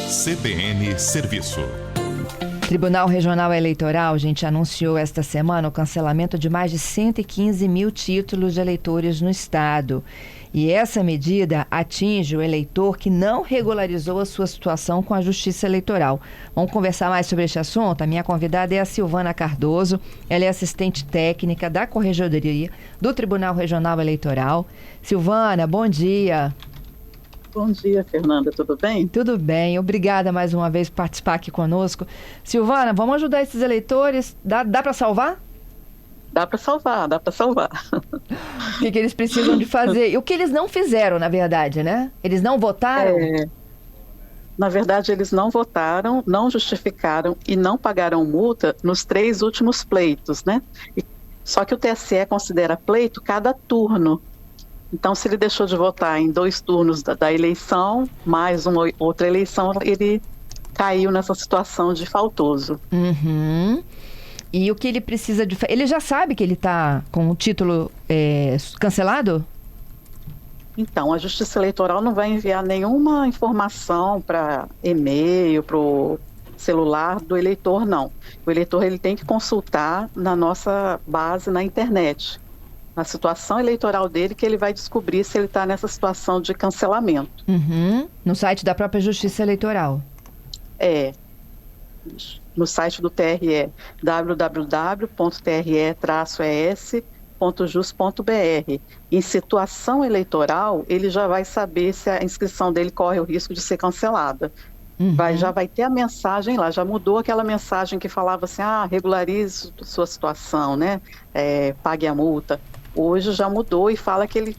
CBN Serviço. Tribunal Regional Eleitoral, gente, anunciou esta semana o cancelamento de mais de 115 mil títulos de eleitores no estado. E essa medida atinge o eleitor que não regularizou a sua situação com a Justiça Eleitoral. Vamos conversar mais sobre este assunto? A minha convidada é a Silvana Cardoso. Ela é assistente técnica da Corregedoria do Tribunal Regional Eleitoral. Silvana, bom dia. Bom dia, Fernanda. Tudo bem? Tudo bem. Obrigada mais uma vez por participar aqui conosco. Silvana, vamos ajudar esses eleitores? Dá para salvar? Dá para salvar, dá para salvar. O que eles precisam de fazer? E o que eles não fizeram, na verdade, né? Eles não votaram? Na verdade, eles não votaram, não justificaram e não pagaram multa nos 3 últimos pleitos, né? Só que o TSE considera pleito cada turno. Então, se ele deixou de votar em 2 turnos da eleição, mais uma outra eleição, ele caiu nessa situação de faltoso. Uhum. E o que ele precisa de... Ele já sabe que ele está com o título cancelado? Então, a Justiça Eleitoral não vai enviar nenhuma informação para e-mail, para o celular do eleitor, não. O eleitor ele tem que consultar na nossa base na internet, na situação eleitoral dele, que ele vai descobrir se ele está nessa situação de cancelamento. Uhum. No site da própria Justiça Eleitoral. No site do TRE, www.tre-es.jus.br. Em situação eleitoral, ele já vai saber se a inscrição dele corre o risco de ser cancelada. Uhum. Já vai ter a mensagem lá, já mudou aquela mensagem que falava assim, regularize sua situação, né? Pague a multa. Hoje já mudou e fala que ele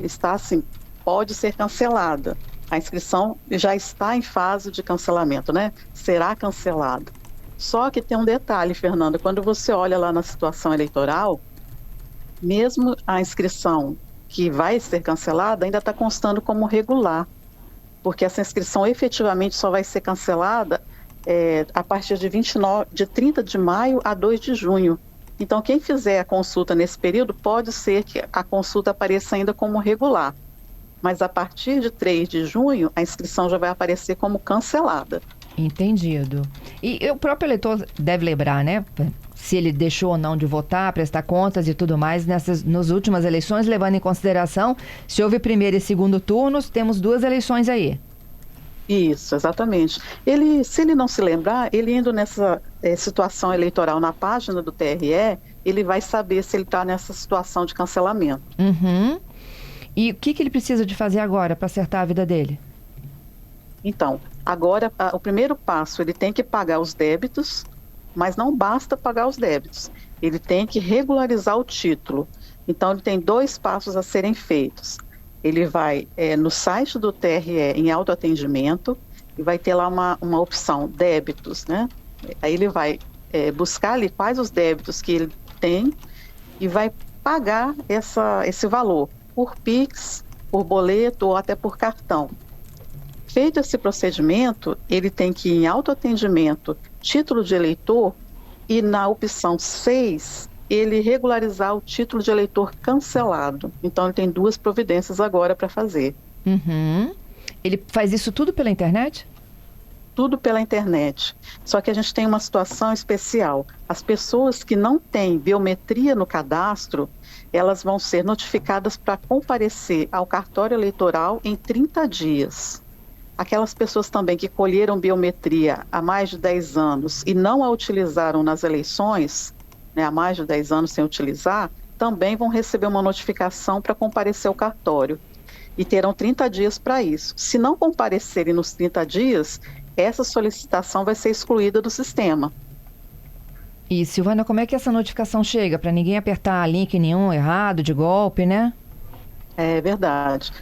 está assim, pode ser cancelada. A inscrição já está em fase de cancelamento, né? Será cancelada. Só que tem um detalhe, Fernanda, quando você olha lá na situação eleitoral, mesmo a inscrição que vai ser cancelada ainda está constando como regular, porque essa inscrição efetivamente só vai ser cancelada a partir de 30 de maio a 2 de junho. Então, quem fizer a consulta nesse período, pode ser que a consulta apareça ainda como regular. Mas a partir de 3 de junho, a inscrição já vai aparecer como cancelada. Entendido. E o próprio eleitor deve lembrar, né? Se ele deixou ou não de votar, prestar contas e tudo mais nas últimas eleições, levando em consideração, se houve primeiro e segundo turnos, temos 2 eleições aí. Isso, exatamente. Se ele não se lembrar, ele indo nessa situação eleitoral na página do TRE, ele vai saber se ele está nessa situação de cancelamento. Uhum. E o que ele precisa de fazer agora para acertar a vida dele? Então, agora o primeiro passo, ele tem que pagar os débitos, mas não basta pagar os débitos. Ele tem que regularizar o título. Então, ele tem 2 passos a serem feitos. Ele vai no site do TRE em autoatendimento e vai ter lá uma opção débitos, né? Aí ele vai buscar ali quais os débitos que ele tem e vai pagar esse valor por Pix, por boleto ou até por cartão. Feito esse procedimento, ele tem que ir em autoatendimento, título de eleitor, e na opção 6, ele regularizar o título de eleitor cancelado. Então, ele tem 2 providências agora para fazer. Uhum. Ele faz isso tudo pela internet? Tudo pela internet. Só que a gente tem uma situação especial. As pessoas que não têm biometria no cadastro, elas vão ser notificadas para comparecer ao cartório eleitoral em 30 dias. Aquelas pessoas também que colheram biometria há mais de 10 anos e não a utilizaram nas eleições, há mais de 10 anos sem utilizar, também vão receber uma notificação para comparecer ao cartório. E terão 30 dias para isso. Se não comparecerem nos 30 dias, essa solicitação vai ser excluída do sistema. E, Silvana, como é que essa notificação chega? Para ninguém apertar link nenhum errado, de golpe, né? É verdade.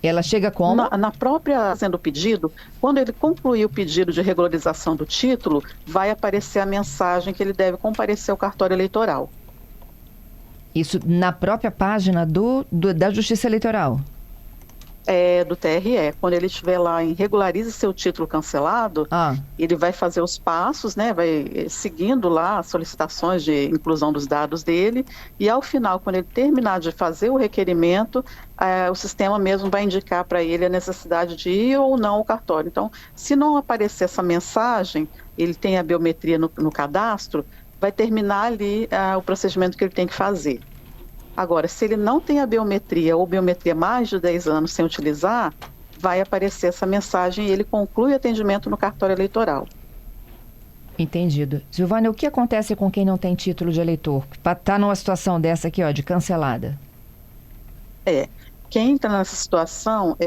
Ela chega como? Na própria fazendo o pedido, quando ele concluir o pedido de regularização do título, vai aparecer a mensagem que ele deve comparecer ao cartório eleitoral. Isso na própria página da Justiça Eleitoral? do TRE. Quando ele estiver lá em regularize seu título cancelado, ele vai fazer os passos, né, vai seguindo lá as solicitações de inclusão dos dados dele, e ao final, quando ele terminar de fazer o requerimento, o sistema mesmo vai indicar para ele a necessidade de ir ou não ao cartório. Então, se não aparecer essa mensagem, ele tem a biometria no cadastro, vai terminar ali o procedimento que ele tem que fazer. Agora, se ele não tem a biometria ou biometria mais de 10 anos sem utilizar, vai aparecer essa mensagem e ele conclui o atendimento no cartório eleitoral. Entendido. Silvânia, o que acontece com quem não tem título de eleitor? Está numa situação dessa aqui, de cancelada. Quem entra nessa situação,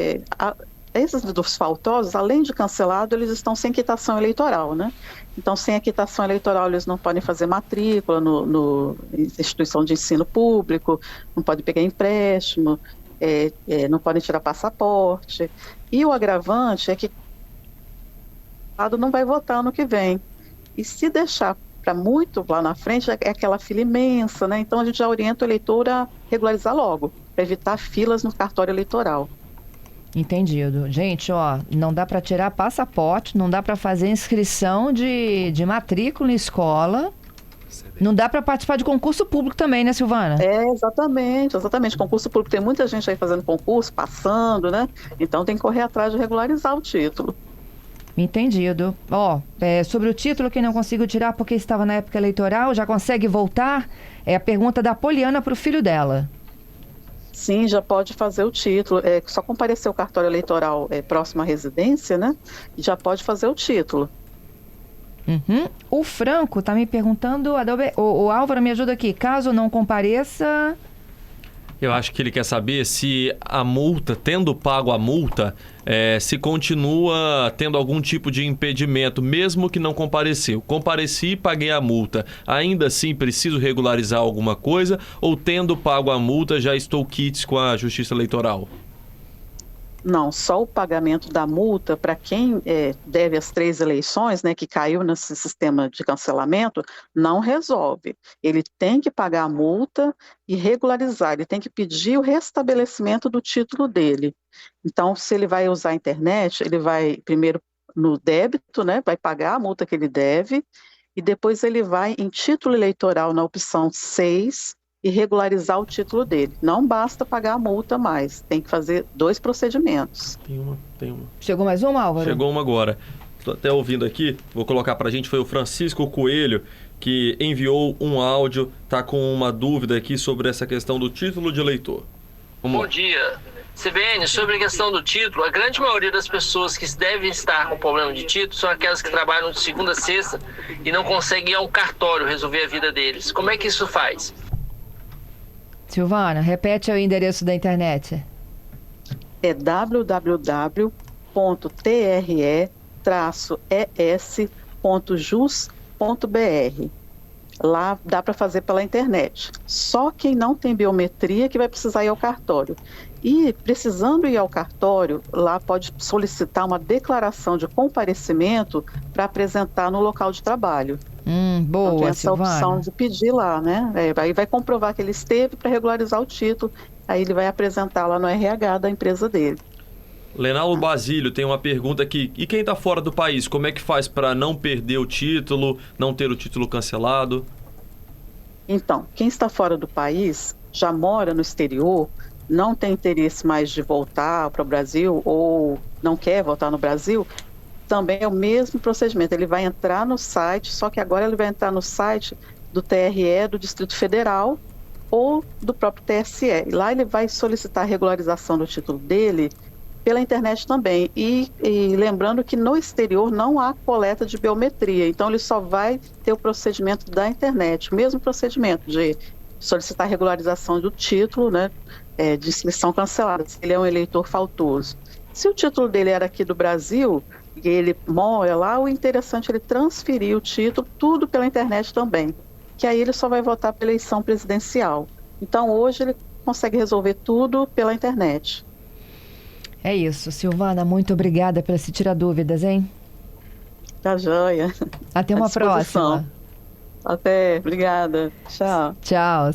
esses dos faltosos, além de cancelado, eles estão sem quitação eleitoral, né? Então, sem a quitação eleitoral, eles não podem fazer matrícula no instituição de ensino público, não podem pegar empréstimo, não podem tirar passaporte. E o agravante é que o Estado não vai votar ano que vem. E se deixar para muito lá na frente, é aquela fila imensa, né? Então, a gente já orienta o eleitor a regularizar logo, para evitar filas no cartório eleitoral. Entendido. Gente, não dá para tirar passaporte, não dá para fazer inscrição de matrícula em escola, não dá para participar de concurso público também, né, Silvana? Exatamente. Concurso público, tem muita gente aí fazendo concurso, passando, né? Então tem que correr atrás de regularizar o título. Entendido. Sobre o título, quem não conseguiu tirar porque estava na época eleitoral, já consegue voltar? É a pergunta da Poliana para o filho dela. Sim, já pode fazer o título. Só comparecer ao cartório eleitoral próximo à residência, né? E já pode fazer o título. Uhum. O Franco está me perguntando, o Álvaro me ajuda aqui, caso não compareça... Eu acho que ele quer saber se a multa, tendo pago a multa, se continua tendo algum tipo de impedimento, mesmo que não compareceu. Compareci e paguei a multa. Ainda assim, preciso regularizar alguma coisa? Ou tendo pago a multa, já estou quites com a Justiça Eleitoral? Não, só o pagamento da multa para quem deve as 3 eleições, né, que caiu nesse sistema de cancelamento, não resolve. Ele tem que pagar a multa e regularizar, ele tem que pedir o restabelecimento do título dele. Então, se ele vai usar a internet, ele vai primeiro no débito, né, vai pagar a multa que ele deve, e depois ele vai em título eleitoral na opção 6, e regularizar o título dele. Não basta pagar a multa mais, tem que fazer 2 procedimentos. Tem uma. Chegou mais uma, Álvaro? Chegou uma agora. Estou até ouvindo aqui, vou colocar para a gente, foi o Francisco Coelho que enviou um áudio, tá com uma dúvida aqui sobre essa questão do título de eleitor. Bom dia. CBN, sobre a questão do título, a grande maioria das pessoas que devem estar com problema de título são aquelas que trabalham de segunda a sexta e não conseguem ir ao cartório resolver a vida deles. Como é que isso faz? Silvana, repete o endereço da internet. É www.tre-es.jus.br. Lá dá para fazer pela internet. Só quem não tem biometria que vai precisar ir ao cartório. E precisando ir ao cartório, lá pode solicitar uma declaração de comparecimento para apresentar no local de trabalho. Boa, então, tem essa Silvana. opção de pedir lá, né? Aí vai comprovar que ele esteve para regularizar o título, aí ele vai apresentar lá no RH da empresa dele. Lenaldo Basílio tem uma pergunta aqui. E quem está fora do país, como é que faz para não perder o título, não ter o título cancelado? Então, quem está fora do país, já mora no exterior, não tem interesse mais de voltar para o Brasil ou não quer voltar no Brasil, também é o mesmo procedimento. Ele vai entrar no site, só que agora ele vai entrar no site do TRE do Distrito Federal ou do próprio TSE. E lá ele vai solicitar a regularização do título dele pela internet também. E lembrando que no exterior não há coleta de biometria, então ele só vai ter o procedimento da internet, o mesmo procedimento de solicitar a regularização do título, né, de inscrição cancelada, se ele é um eleitor faltoso. Se o título dele era aqui do Brasil e ele mora lá, o interessante é ele transferir o título, tudo pela internet também, que aí ele só vai votar pela eleição presidencial. Então hoje ele consegue resolver tudo pela internet. É isso. Silvana, muito obrigada por se tirar dúvidas, hein? Tá joia. Até uma próxima. Até, obrigada. Tchau. Tchau.